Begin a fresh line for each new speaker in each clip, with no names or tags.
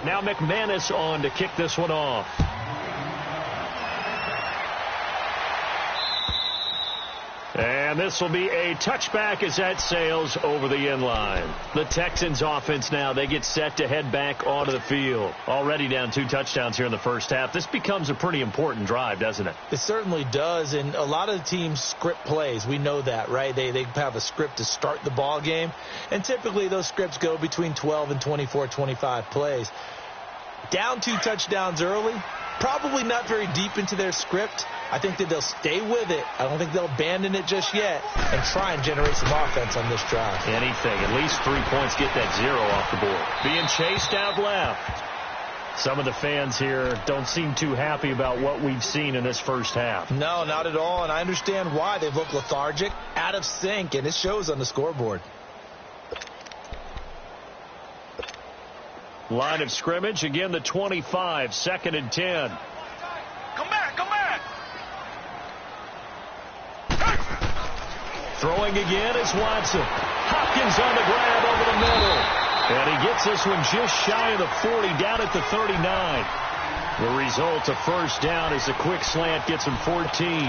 Now McManus on to kick this one off. And this will be a touchback as that sails over the end line. The Texans offense now, they get set to head back onto the field. Already down 2 touchdowns here in the first half. This becomes a pretty important drive, doesn't it?
It certainly does, and a lot of the teams script plays. We know that, right? They have a script to start the ball game, and typically those scripts go between 12 and 24, 25 plays. Down 2 touchdowns early, probably not very deep into their script. I think that they'll stay with it. I don't think they'll abandon it just yet and try and generate some offense on this drive.
Anything. At least 3 points, get that 0 off the board. Being chased out left. Some of the fans here don't seem too happy about what we've seen in this first half.
No, not at all, and I understand why. They've looked lethargic, out of sync, and it shows on the scoreboard.
Line of scrimmage, again the 25, 2nd and 10.
Come back, come back.
Throwing again is Watson. Hopkins on the grab over the middle. And he gets this one just shy of the 40, down at the 39. The result, a first down as the quick slant gets him 14.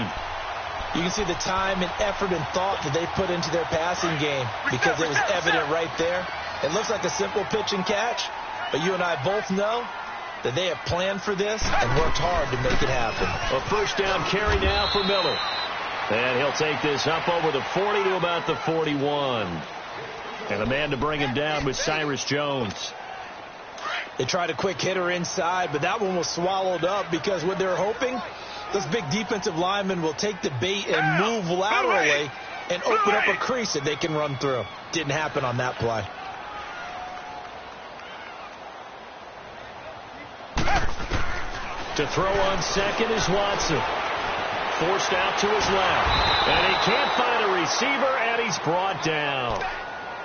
You can see the time and effort and thought that they put into their passing game because it was evident right there. It looks like a simple pitch and catch, but you and I both know that they have planned for this and worked hard to make it happen.
A first down carry now for Miller. And he'll take this up over the 40 to about the 41. And the man to bring him down was Cyrus Jones.
They tried a quick hitter inside, but that one was swallowed up because what they're hoping, those big defensive linemen will take the bait and move laterally and open up a crease that they can run through. Didn't happen on that play.
To throw on second is Watson. Forced out to his left. And he can't find a receiver, and he's brought down.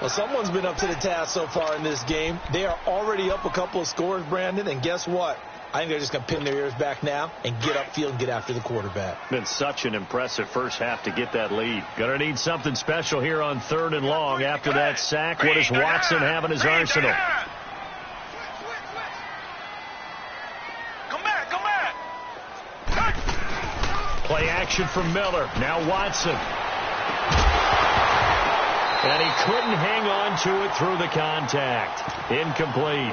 Well, someone's been up to the task so far in this game. They are already up a couple of scores, Brandon, and guess what? I think they're just going to pin their ears back now and get upfield and get after the quarterback.
Been such an impressive first half to get that lead. Going to need something special here on 3rd and long after that sack. What does Watson have in his arsenal? Play action from Miller. Now Watson. And he couldn't hang on to it through the contact. Incomplete.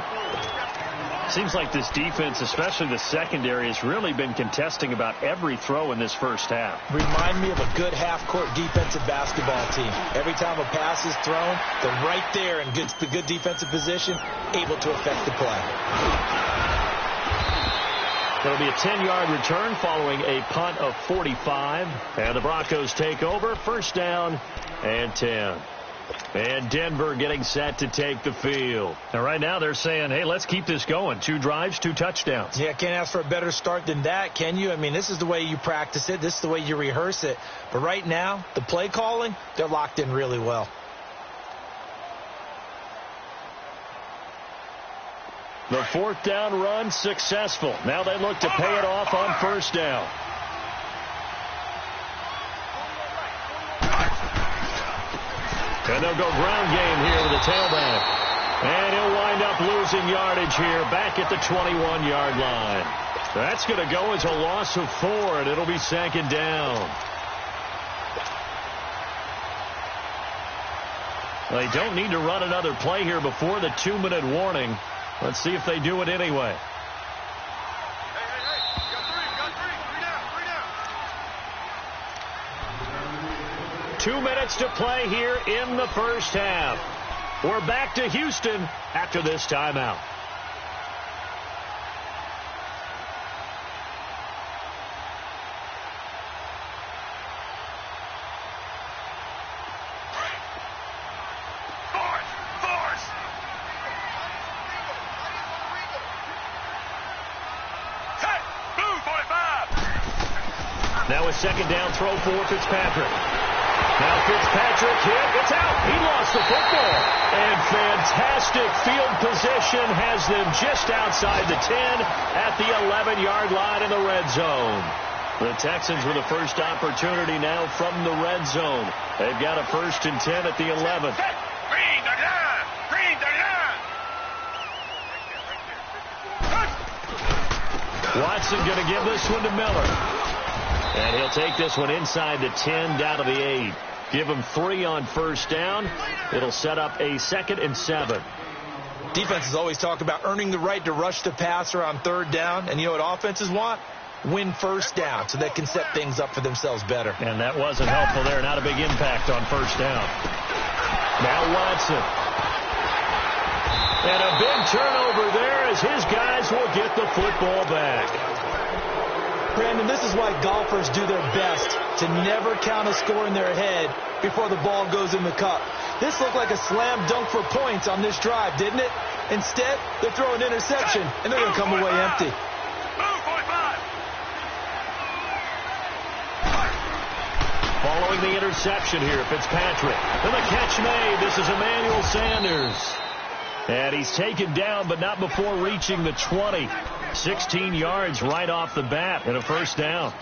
Seems like this defense, especially the secondary, has really been contesting about every throw in this first half.
Remind me of a good half-court defensive basketball team. Every time a pass is thrown, they're right there in good defensive position, able to affect the play.
It'll be a 10-yard return following a punt of 45. And the Broncos take over. First down and 10. And Denver getting set to take the field. And right now they're saying, hey, let's keep this going. 2 drives, 2 touchdowns.
Yeah, can't ask for a better start than that, can you? I mean, this is the way you practice it. This is the way you rehearse it. But right now, the play calling, they're locked in really well.
The 4th down run successful. Now they look to pay it off on first down. And they'll go ground game here with the tailback. And he'll wind up losing yardage here back at the 21-yard line. That's going to go as a loss of 4, and it'll be 2nd down. They don't need to run another play here before the 2-minute warning. Let's see if they do it anyway. Hey. 2 minutes to play here in the first half. We're back to Houston after this timeout. Now a 2nd down throw for Fitzpatrick. Now Fitzpatrick hit. It's out. He lost the football. And fantastic field position has them just outside the 10 at the 11-yard line in the red zone. The Texans with a first opportunity now from the red zone. They've got a 1st and 10 at the 11.
Green, the line. Green, the line.
Watson going to give this one to Miller. And he'll take this one inside the 10, down to the 8. Give him 3 on first down. It'll set up a 2nd and 7.
Defenses always talk about earning the right to rush the passer on 3rd down. And you know what offenses want? Win first down so they can set things up for themselves better.
And that wasn't helpful there. Not a big impact on first down. Now Watson. And a big turnover there as his guys will get the football back.
Brandon, this is why golfers do their best to never count a score in their head before the ball goes in the cup. This looked like a slam dunk for points on this drive, didn't it? Instead, they throw an interception, and they're going to come away empty.
Following the interception here, Fitzpatrick. And the catch made. This is Emmanuel Sanders. And he's taken down, but not before reaching the 20. 16 yards right off the bat and a first down.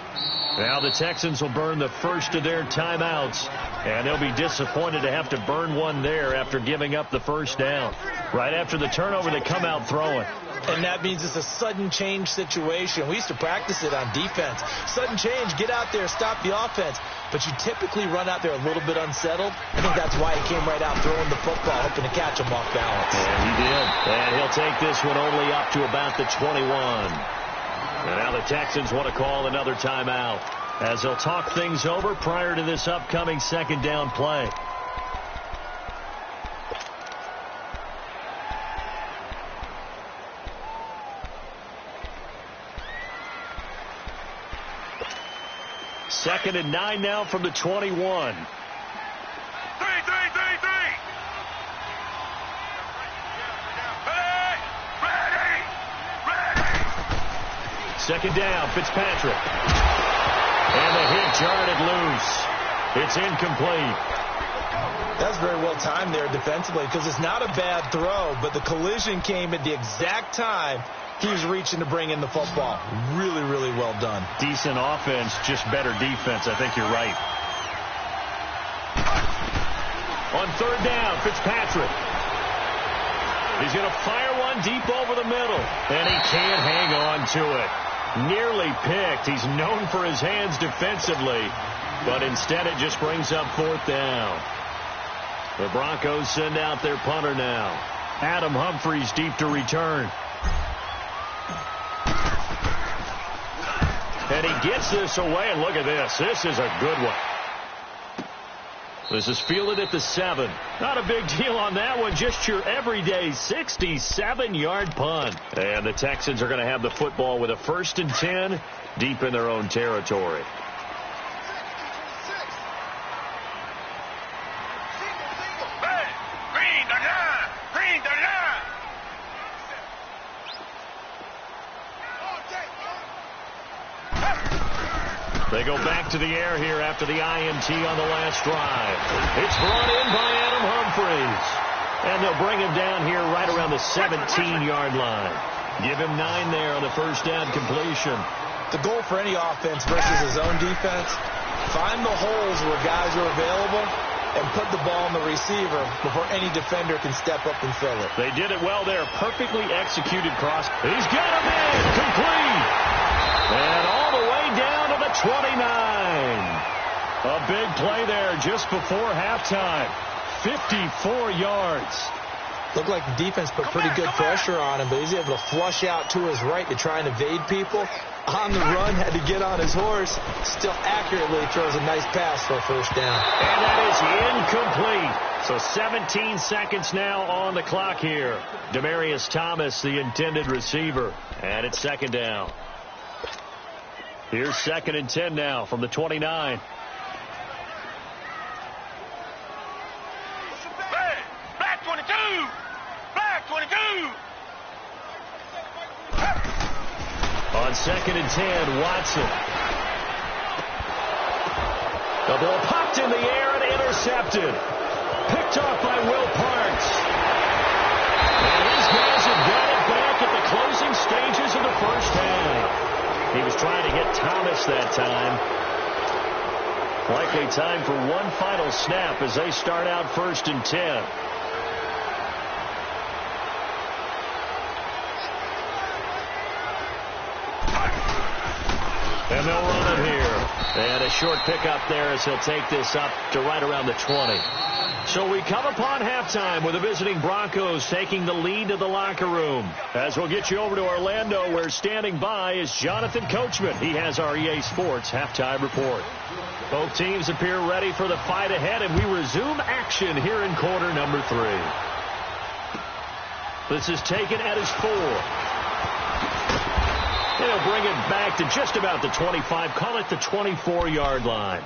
Now the Texans will burn the first of their timeouts, and they'll be disappointed to have to burn one there after giving up the first down. Right after the turnover, they come out throwing.
And that means it's a sudden change situation. We used to practice it on defense. Sudden change, get out there, stop the offense. But you typically run out there a little bit unsettled. I think that's why he came right out throwing the football, hoping to catch him off balance.
And he did. And he'll take this one only up to about the 21. And now the Texans want to call another timeout as they'll talk things over prior to this upcoming 2nd down play. Second and 9 now from the 21.
3. Ready.
2nd down, Fitzpatrick. And the hit jarred it loose. It's incomplete.
That's very well timed there defensively because it's not a bad throw, but the collision came at the exact time he was reaching to bring in the football. Really, really well done.
Decent offense, just better defense. I think you're right. On 3rd down, Fitzpatrick. He's going to fire one deep over the middle, and he can't hang on to it. Nearly picked. He's known for his hands defensively, but instead it just brings up 4th down. The Broncos send out their punter now. Adam Humphries deep to return. And he gets this away, and look at this. This is a good one. This is fielded at the 7. Not a big deal on that one. Just your everyday 67-yard punt. And the Texans are going to have the football with a 1st and 10 deep in their own territory. They go back to the air here after the INT on the last drive. It's brought in by Adam Humphries. And they'll bring him down here right around the 17-yard line. Give him 9 there on the first down completion.
The goal for any offense versus his own defense, find the holes where guys are available and put the ball on the receiver before any defender can step up and fill it.
They did it well there. Perfectly executed cross. He's got him in. Complete. And all the way down to the 29. A big play there just before halftime. 54 yards.
Looked like the defense put pretty good pressure on him, but he's able to flush out to his right to try and evade people. On the run, had to get on his horse. Still accurately throws a nice pass for a first down.
And that is incomplete. So 17 seconds now on the clock here. Demaryius Thomas, the intended receiver. And it's 2nd down. Here's 2nd and 10 now from the 29.
Black 22. Black 22.
On 2nd and 10, Watson. The ball popped in the air and intercepted. Picked off by Will Parks. And his guys have got it back at the closing stages of the first half. He was trying to hit Thomas that time. Likely time for one final snap as they start out 1st and 10. And a short pickup there as he'll take this up to right around the 20. So we come upon halftime with the visiting Broncos taking the lead to the locker room. As we'll get you over to Orlando, where standing by is Jonathan Coachman. He has our EA Sports halftime report. Both teams appear ready for the fight ahead, and we resume action here in quarter number 3. This is taken at his 4. He'll bring it back to just about the 25, call it the 24-yard line.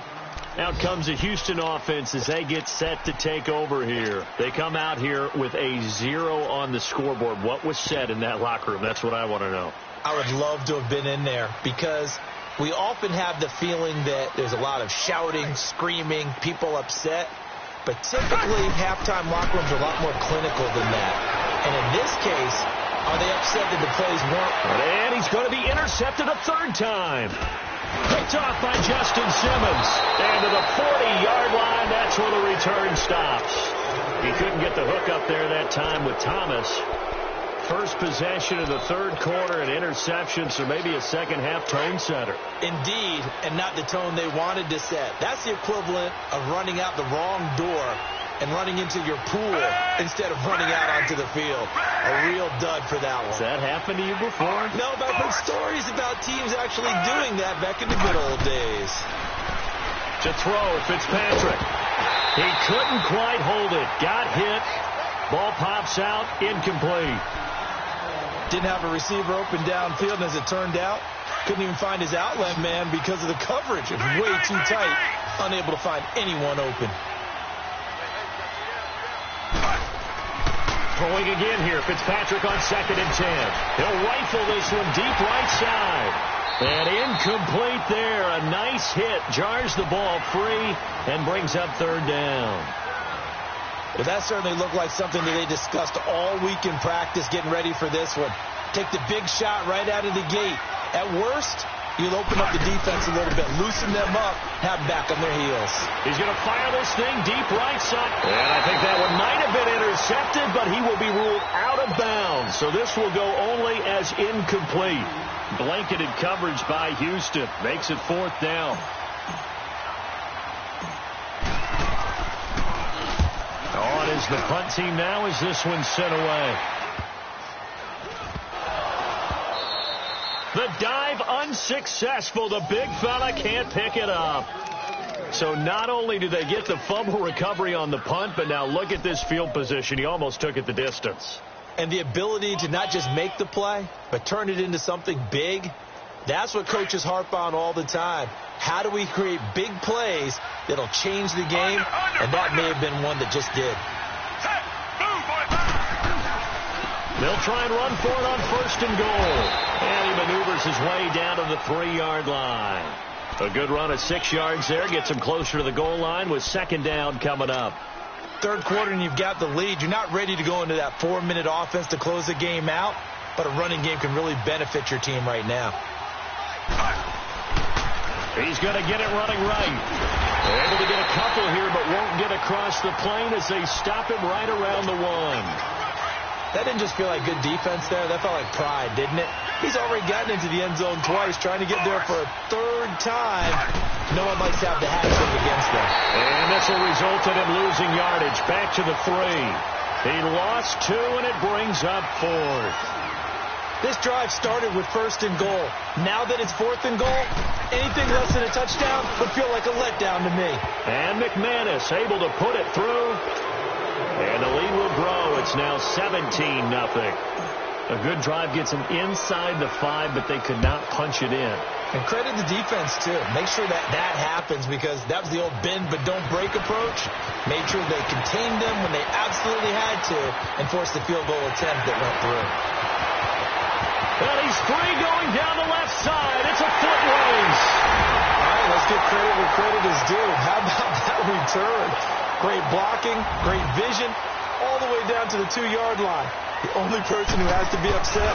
Out comes the Houston offense as they get set to take over here. They come out here with a 0 on the scoreboard. What was said in that locker room? That's what I want to know.
I would love to have been in there because we often have the feeling that there's a lot of shouting, screaming, people upset. But typically, halftime locker rooms are a lot more clinical than that. And in this case, are they upset that the plays weren't?
And he's going to be intercepted a third time. Picked off by Justin Simmons. And to the 40-yard line, that's where the return stops. He couldn't get the hook up there that time with Thomas. First possession of the third quarter, an interception, so maybe a second-half tone setter.
Indeed, and not the tone they wanted to set. That's the equivalent of running out the wrong door and running into your pool instead of running out onto the field. A real dud for that one.
Has that happened to you before?
No, but I've heard stories about teams actually doing that back in the good old days.
To throw, Fitzpatrick. He couldn't quite hold it. Got hit. Ball pops out, incomplete.
Didn't have a receiver open downfield, and as it turned out, couldn't even find his outlet man because of the coverage. It was way too tight, unable to find anyone open.
Throwing again here, Fitzpatrick on 2nd and 10. He'll rifle this one deep right side. And incomplete there. A nice hit. Jars the ball free and brings up 3rd down.
Well, that certainly looked like something that they discussed all week in practice getting ready for this one. Take the big shot right out of the gate. At worst, you'll open up the defense a little bit, loosen them up, have them back on their heels.
He's going to fire this thing deep right side. And I think that one might have been intercepted, but he will be ruled out of bounds. So this will go only as incomplete. Blanketed coverage by Houston. Makes it 4th down. On is the punt team now as this one's sent away. The dive unsuccessful. The big fella can't pick it up. So not only do they get the fumble recovery on the punt, but now look at this field position. He almost took it the distance.
And the ability to not just make the play, but turn it into something big, that's what coaches harp on all the time. How do we create big plays that'll change the game? And that may have been one that just did.
They'll try and run for it on 1st and goal. And he maneuvers his way down to the 3-yard line. A good run of 6 yards there. Gets him closer to the goal line with 2nd down coming up.
Third quarter and you've got the lead. You're not ready to go into that 4-minute offense to close the game out. But a running game can really benefit your team right now.
He's going to get it running right. Able to get a couple here, but won't get across the plane as they stop him right around the 1.
That didn't just feel like good defense there. That felt like pride, didn't it? He's already gotten into the end zone twice, trying to get there for a 3rd time. No one likes to have the hat trick against them.
And this will result in him losing yardage. Back to the 3. He lost 2, and it brings up 4th.
This drive started with 1st and goal. Now that it's 4th and goal, anything less than a touchdown would feel like a letdown to me.
And McManus able to put it through. And the lead will grow. It's now 17-0. A good drive gets them inside the 5, but they could not punch it in.
And credit the defense, too. Make sure that happens because that was the old bend but don't break approach. Made sure they contained them when they absolutely had to and forced the field goal attempt that went through.
And he's free going down the left side. It's a foot race.
All right, let's give credit where credit is due. How about that return? Great blocking, great vision, all the way down to the 2-yard line. The only person who has to be upset,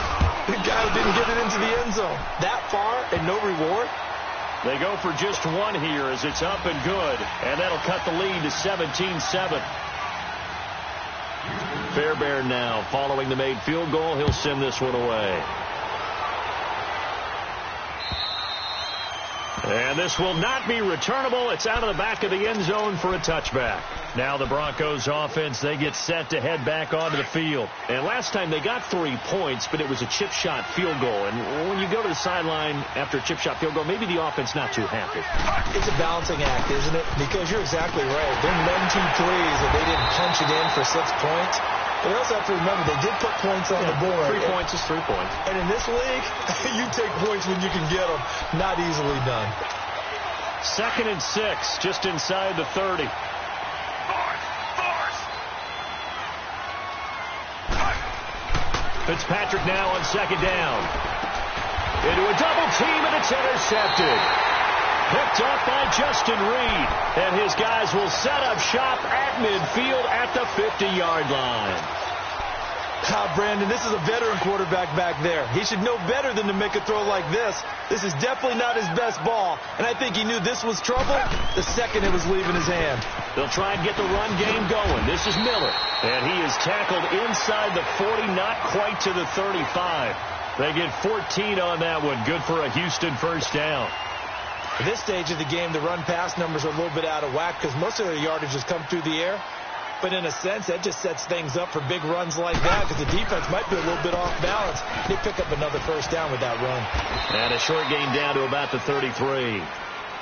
the guy who didn't get it into the end zone. That far and no reward?
They go for just 1 here as it's up and good. And that'll cut the lead to 17-7. Fairbairn now following the made field goal. He'll send this one away. And this will not be returnable. It's out of the back of the end zone for a touchback. Now the Broncos offense, they get set to head back onto the field. And last time they got 3 points, but it was a chip shot field goal. And when you go to the sideline after a chip shot field goal, maybe the offense not too happy.
It's a balancing act, isn't it? Because you're exactly right. They're 9-2 threes, and they didn't punch it in for 6 points. But you also have to remember, they did put points on the board.
3 points is 3 points.
And in this league, you take points when you can get them. Not easily done.
2nd and 6, just inside the 30. Fitzpatrick now on 2nd down. Into a double team, and it's intercepted. Picked up by Justin Reed. And his guys will set up shop at midfield at the 50-yard line.
Brandon, this is a veteran quarterback back there. He should know better than to make a throw like this. This is definitely not his best ball. And I think he knew this was trouble the second it was leaving his hand.
They'll try and get the run game going. This is Miller. And he is tackled inside the 40, not quite to the 35. They get 14 on that one. Good for a Houston first down.
At this stage of the game, the run-pass numbers are a little bit out of whack because most of their yardage has come through the air. But in a sense, that just sets things up for big runs like that because the defense might be a little bit off balance. They pick up another first down with that run.
And a short gain down to about the 33.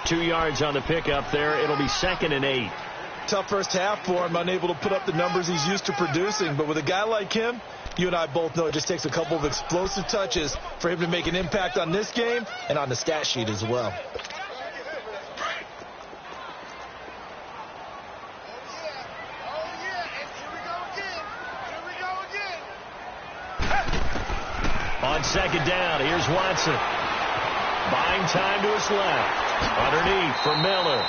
2 yards on the pickup there. It'll be 2nd and 8.
Tough first half for him, unable to put up the numbers he's used to producing. But with a guy like him, you and I both know it just takes a couple of explosive touches for him to make an impact on this game and on the stat sheet as well.
On 2nd down, here's Watson. Buying time to his left. Underneath for Miller.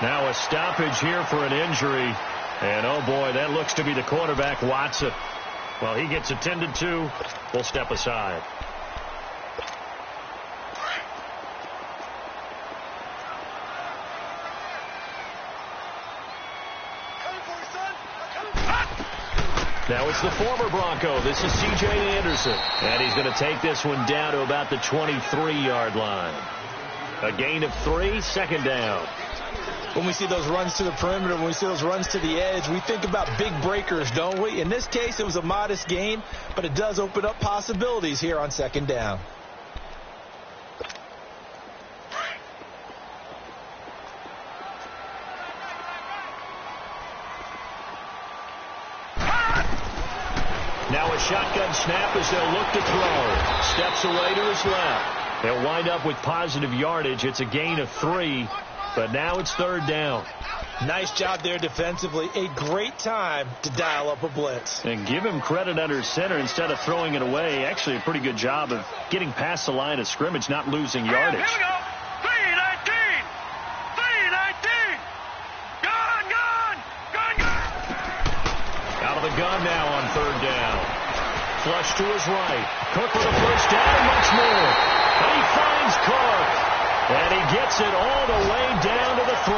Now a stoppage here for an injury. And, oh, boy, that looks to be the quarterback, Watson. Well, he gets attended to. We'll step aside. Now it's the former Bronco. This is C.J. Anderson. And he's going to take this one down to about the 23-yard line. A gain of 3, 2nd down.
When we see those runs to the perimeter, when we see those runs to the edge, we think about big breakers, don't we? In this case, it was a modest gain, but it does open up possibilities here on 2nd down.
Now a shotgun snap as they'll look to throw. Steps away to his left. They'll wind up with positive yardage. It's a gain of 3, but now it's 3rd down.
Nice job there defensively. A great time to dial up a blitz.
And give him credit under center instead of throwing it away. Actually a pretty good job of getting past the line of scrimmage, not losing yardage.
Here we go. 319. 319. Gun.
Out of the gun now on 3rd down. Flush to his right. Cook with a first down and much more. And he finds Cook. And he gets it all the way down to the 3.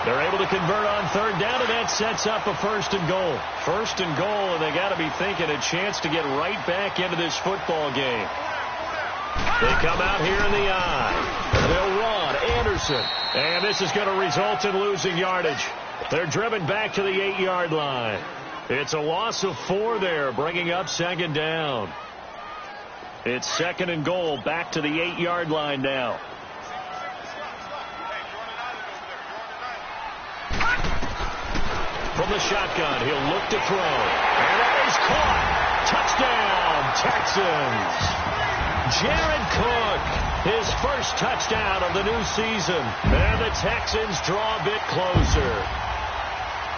They're able to convert on 3rd down, and that sets up a 1st and goal. 1st and goal, and they got to be thinking a chance to get right back into this football game. They come out here in the eye. They'll run. Anderson. And this is going to result in losing yardage. They're driven back to the 8-yard line. It's a loss of 4 there, bringing up 2nd down. It's 2nd and goal, back to the 8-yard line now. From the shotgun, he'll look to throw. And that is caught. Touchdown, Texans. Jared Cook, his first touchdown of the new season. And the Texans draw a bit closer.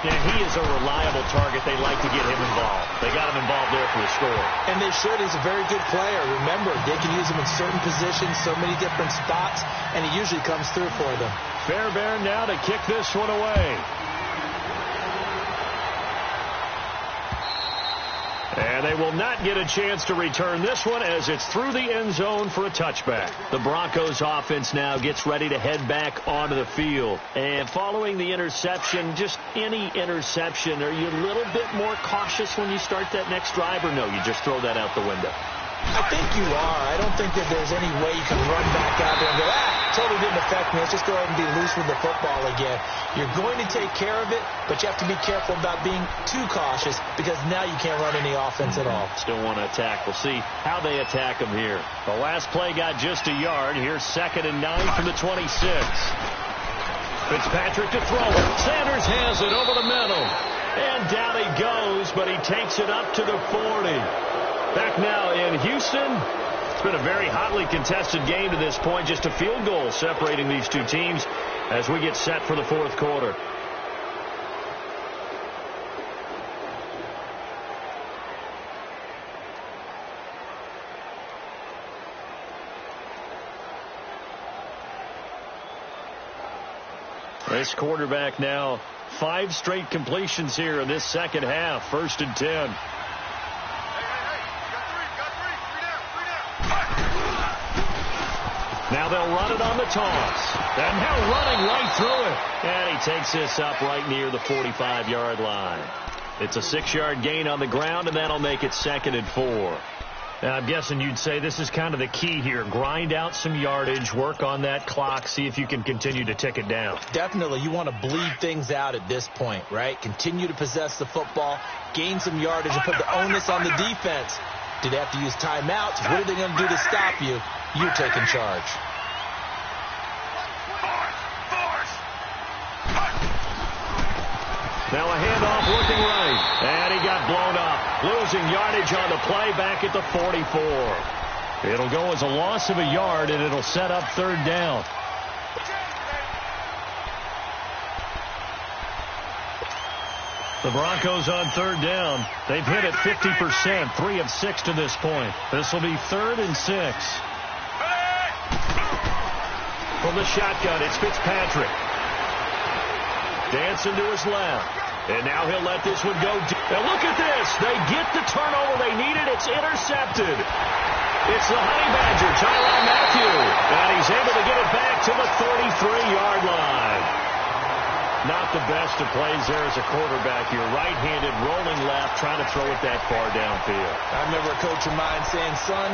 And he is a reliable target. They like to get him involved. They got him involved there for the score.
And they should. He's a very good player. Remember, they can use him in certain positions, so many different spots, and he usually comes through for them.
Fairbairn now to kick this one away. And they will not get a chance to return this one as it's through the end zone for a touchback. The Broncos offense now gets ready to head back onto the field. And following the interception, just any interception, are you a little bit more cautious when you start that next drive, or no, you just throw that out the window?
I think you are. I don't think that there's any way you can run back out there and go, totally didn't affect me. Let's just go ahead and be loose with the football again. You're going to take care of it, but you have to be careful about being too cautious because now you can't run any offense at all.
Still want to attack. We'll see how they attack them here. The last play got just a yard. Here's 2nd and 9 from the 26. Fitzpatrick to throw it. Sanders has it over the middle. And down he goes, but he takes it up to the 40. Back now in Houston. It's been a very hotly contested game to this point. Just a field goal separating these two teams as we get set for the fourth quarter. This quarterback now 5 straight completions here in this second half. 1st and 10. Now they'll run it on the toss. And now running right through it. And he takes this up right near the 45-yard line. It's a 6-yard gain on the ground, and that'll make it 2nd and 4. Now, I'm guessing you'd say this is kind of the key here. Grind out some yardage, work on that clock, see if you can continue to tick it down.
Definitely. You want to bleed things out at this point, right? Continue to possess the football, gain some yardage, and put the onus on the defense. Do they have to use timeouts? What are they going to do to stop you? You're taking charge.
Now a handoff working right. And he got blown up. Losing yardage on the play back at the 44. It'll go as a loss of a yard, and it'll set up 3rd down. The Broncos on 3rd down. They've hit it 50%, 3 of 6 to this point. This will be 3rd and 6. From the shotgun, it's Fitzpatrick. Dancing to his left. And now he'll let this one go. Now look at this. They get the turnover they needed. It's intercepted. It's the Honey Badger, Tyrann Mathieu. And he's able to get it back to the 33-yard line. Not the best of plays there as a quarterback. You're right-handed, rolling left, trying to throw it that far downfield.
I remember a coach of mine saying, son,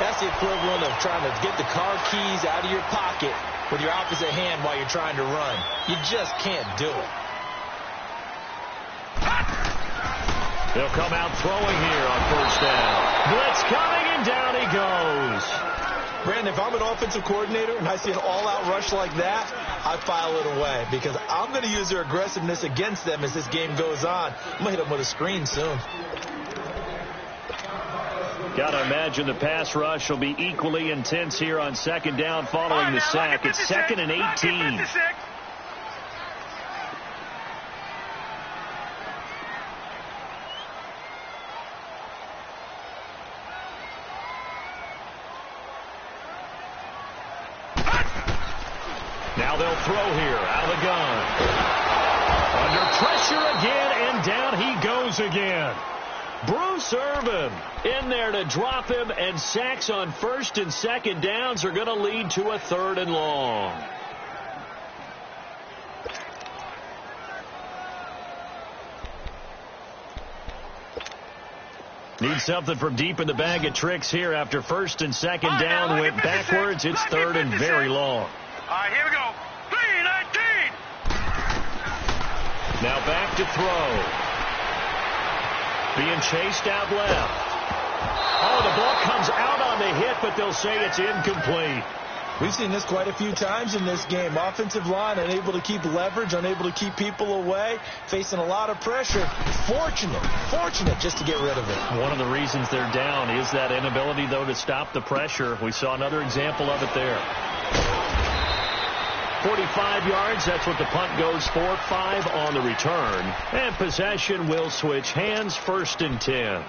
that's the equivalent of trying to get the car keys out of your pocket with your opposite hand while you're trying to run. You just can't do it.
They'll come out throwing here on 1st down. Blitz coming, and down he goes.
Brandon, if I'm an offensive coordinator and I see an all-out rush like that, I file it away because I'm going to use their aggressiveness against them as this game goes on. I'm going to hit them with a screen soon.
Got to imagine the pass rush will be equally intense here on 2nd down following the sack. It's 2nd and 18. Now they'll throw here out of the gun. Under pressure again, and down he goes again. Bruce Irvin in there to drop him, and sacks on 1st and 2nd downs are going to lead to a 3rd and long. Need something from deep in the bag of tricks here after 1st and 2nd down went backwards. It's 3rd and very long.
All right, here we go. 3-19.
Now back to throw. Being chased out left. Oh, the ball comes out on the hit, but they'll say it's incomplete.
We've seen this quite a few times in this game. Offensive line unable to keep leverage, unable to keep people away, facing a lot of pressure. Fortunate just to get rid of it.
One of the reasons they're down is that inability, though, to stop the pressure. We saw another example of it there. 45 yards, that's what the punt goes for. 5 on the return. And possession will switch hands, 1st and 10.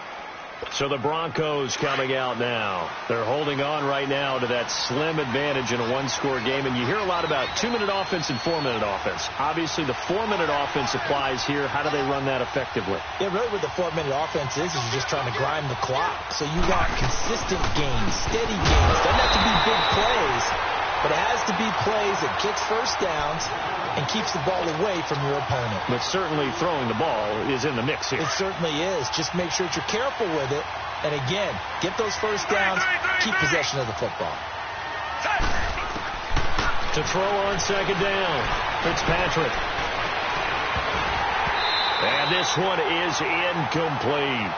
So the Broncos coming out now. They're holding on right now to that slim advantage in a one-score game. And you hear a lot about 2-minute offense and 4-minute offense. Obviously, the 4-minute offense applies here. How do they run that effectively?
Yeah, really what the 4-minute offense is you're just trying to grind the clock. So you want consistent gains, steady gains. Doesn't have to be big plays, but it has to be plays that gets 1st downs and keeps the ball away from your opponent.
But certainly throwing the ball is in the mix here.
It certainly is. Just make sure that you're careful with it And again, get those first downs, keep possession of the football.
To throw on second down, Fitzpatrick. And this one is incomplete.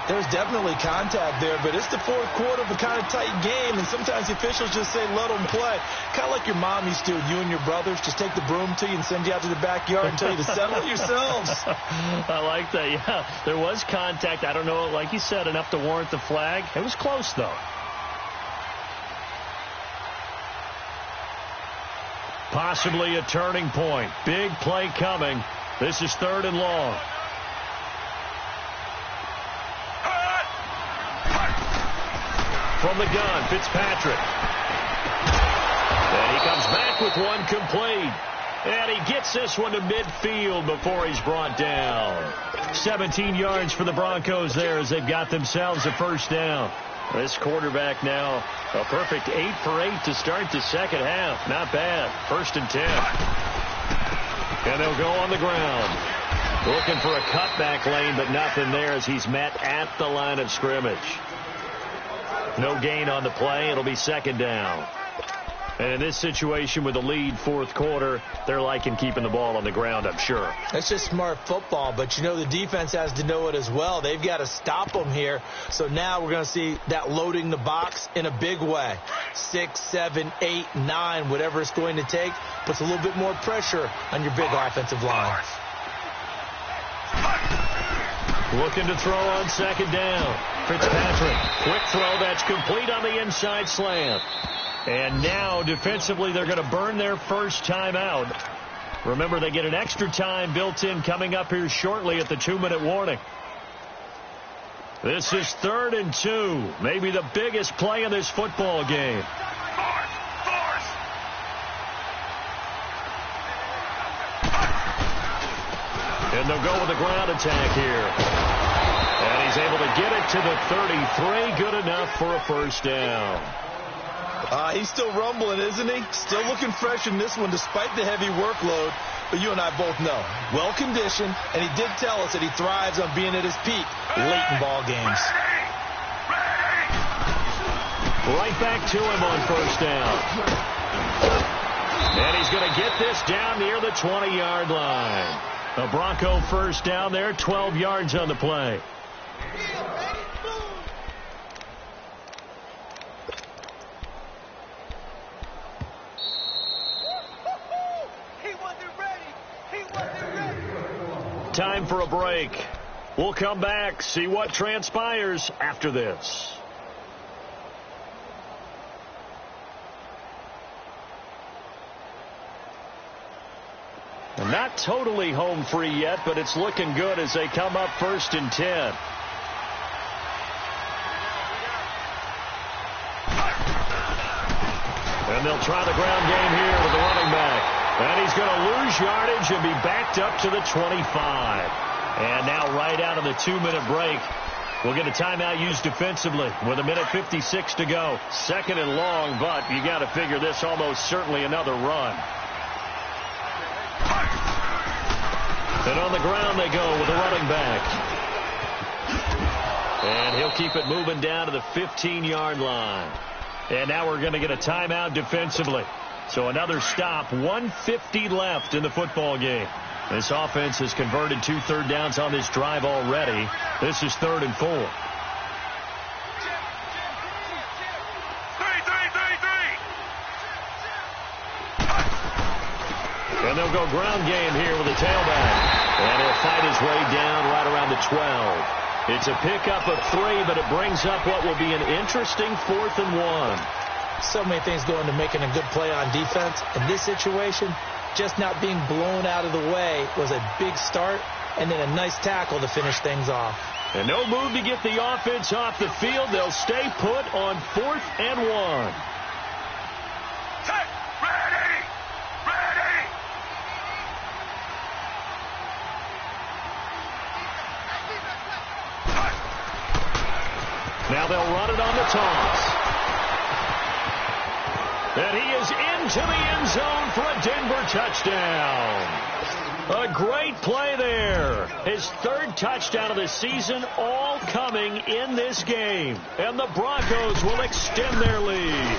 There's definitely contact there, but it's the fourth quarter of a kind of tight game, and sometimes the officials just say, let them play. Kind of like your mom used to, you and your brothers, just take the broom to you and send you out to the backyard and tell you to settle it yourselves.
I like that, yeah. There was contact. I don't know, like you said, enough to warrant the flag. It was close, though. Possibly a turning point. Big play coming. This is 3rd and long. From the gun, Fitzpatrick. And he comes back with one complete. And he gets this one to midfield before he's brought down. 17 yards for the Broncos there as they've got themselves a first down. This quarterback now a perfect 8 for 8 to start the second half. Not bad. 1st and 10. And they'll go on the ground. Looking for a cutback lane, but nothing there as he's met at the line of scrimmage. No gain on the play. It'll be 2nd down. And in this situation with the lead 4th quarter, they're liking keeping the ball on the ground, I'm sure.
That's just smart football, but you know the defense has to know it as well. They've got to stop them here. So now we're going to see that loading the box in a big way. 6, 7, 8, 9, whatever it's going to take, puts a little bit more pressure on your big offensive line.
Looking to throw on 2nd down. Fitzpatrick, quick throw that's complete on the inside slant. And now, defensively, they're going to burn their first time out. Remember, they get an extra time built in coming up here shortly at the 2-minute warning. This is 3rd and 2. Maybe the biggest play in this football game. And they'll go with a ground attack here. And he's able to get it to the 33. Good enough for a first down.
He's still rumbling, isn't he? Still looking fresh in this one despite the heavy workload. But you and I both know, well-conditioned, and he did tell us that he thrives on being at his peak late in ball games.
Right back to him on first down. And he's going to get this down near the 20-yard line. A Bronco first down there, 12 yards on the play. Time for a break. We'll come back, see what transpires after this. And not totally home free yet, but it's looking good as they come up 1st and 10. And they'll try the ground game here with the running back. And he's going to lose yardage and be backed up to the 25. And now right out of the 2-minute break, we'll get a timeout used defensively with 1:56 to go. 2nd and long, but you got to figure this almost certainly another run. And on the ground they go with the running back. And he'll keep it moving down to the 15-yard line. And now we're going to get a timeout defensively. So another stop, 1:50 left in the football game. This offense has converted 2 third downs on this drive already. This is 3rd and 4. And they'll go ground game here with a tailback. And he'll fight his way down right around the 12. It's a pickup of 3, but it brings up what will be an interesting 4th and 1.
So many things go into making a good play on defense. In this situation, just not being blown out of the way was a big start, and then a nice tackle to finish things off.
And no move to get the offense off the field. They'll stay put on 4th and 1. Now they'll run it on the toss. And he is in into the end zone for a Denver touchdown. A great play there. His third touchdown of the season, all coming in this game. And the Broncos will extend their lead.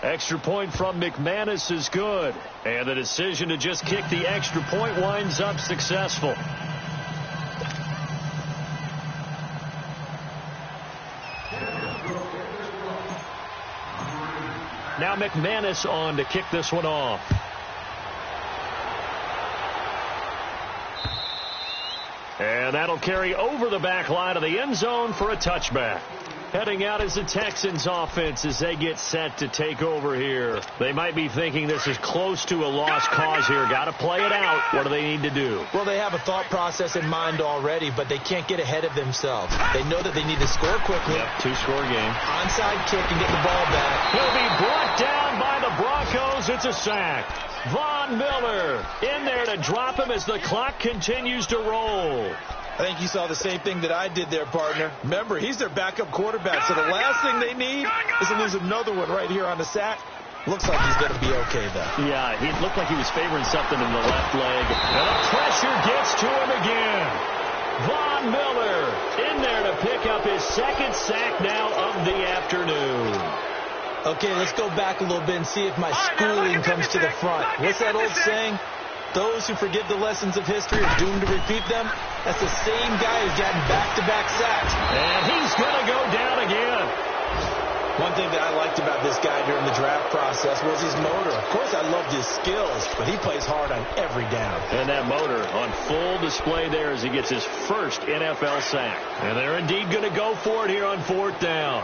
Extra point from McManus is good. And the decision to just kick the extra point winds up successful. Now McManus on to kick this one off. And that'll carry over the back line of the end zone for a touchback. Heading out is the Texans offense as they get set to take over here. They might be thinking this is close to a lost cause here. Got to play it out. What do they need to do?
Well, they have a thought process in mind already, but they can't get ahead of themselves. They know that they need to score quickly.
Yep, two-score game.
Onside kick and get the ball back.
He'll be brought down by the Broncos. It's a sack. Von Miller in there to drop him as the clock continues to roll.
I think you saw the same thing that I did there, partner. Remember, he's their backup quarterback, so the last thing they need is to lose another one right here on the sack. Looks like he's going to be okay, though.
Yeah, he looked like he was favoring something in the left leg. And the pressure gets to him again. Von Miller in there to pick up his second sack now of the afternoon.
Okay, let's go back a little bit and see if my schooling comes to the front. What's that old saying? Those who forget the lessons of history are doomed to repeat them. That's the same guy who's gotten back-to-back sacks.
And he's going to go down again.
One thing that I liked about this guy during the draft process was his motor. Of course, I loved his skills, but he plays hard on every down.
And that motor on full display there as he gets his first NFL sack. And they're indeed going to go for it here on fourth down.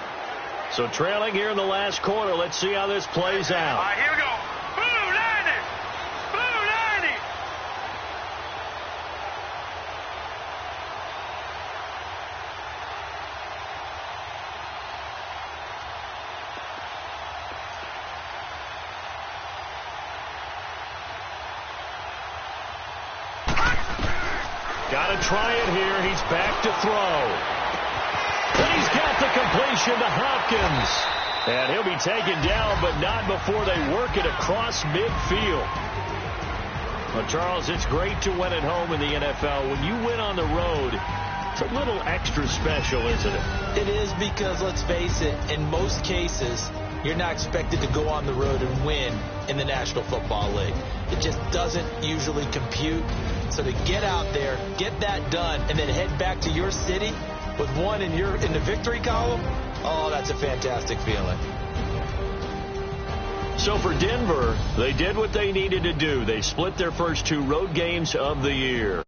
So trailing here in the last quarter, let's see how this plays out.
All right, here we go. Blue 90. Blue 90.
Got to try it here. He's back to throw. And he's got the completion to Hopkins. And he'll be taken down, but not before they work it across midfield. Well, Charles, it's great to win at home in the NFL. When you win on the road, it's a little extra special, isn't it?
It is because, let's face it, in most cases, you're not expected to go on the road and win in the National Football League. It just doesn't usually compute. So to get out there, get that done, and then head back to your city with one in the victory column, oh, that's a fantastic feeling.
So for Denver, they did what they needed to do. They split their first two road games of the year.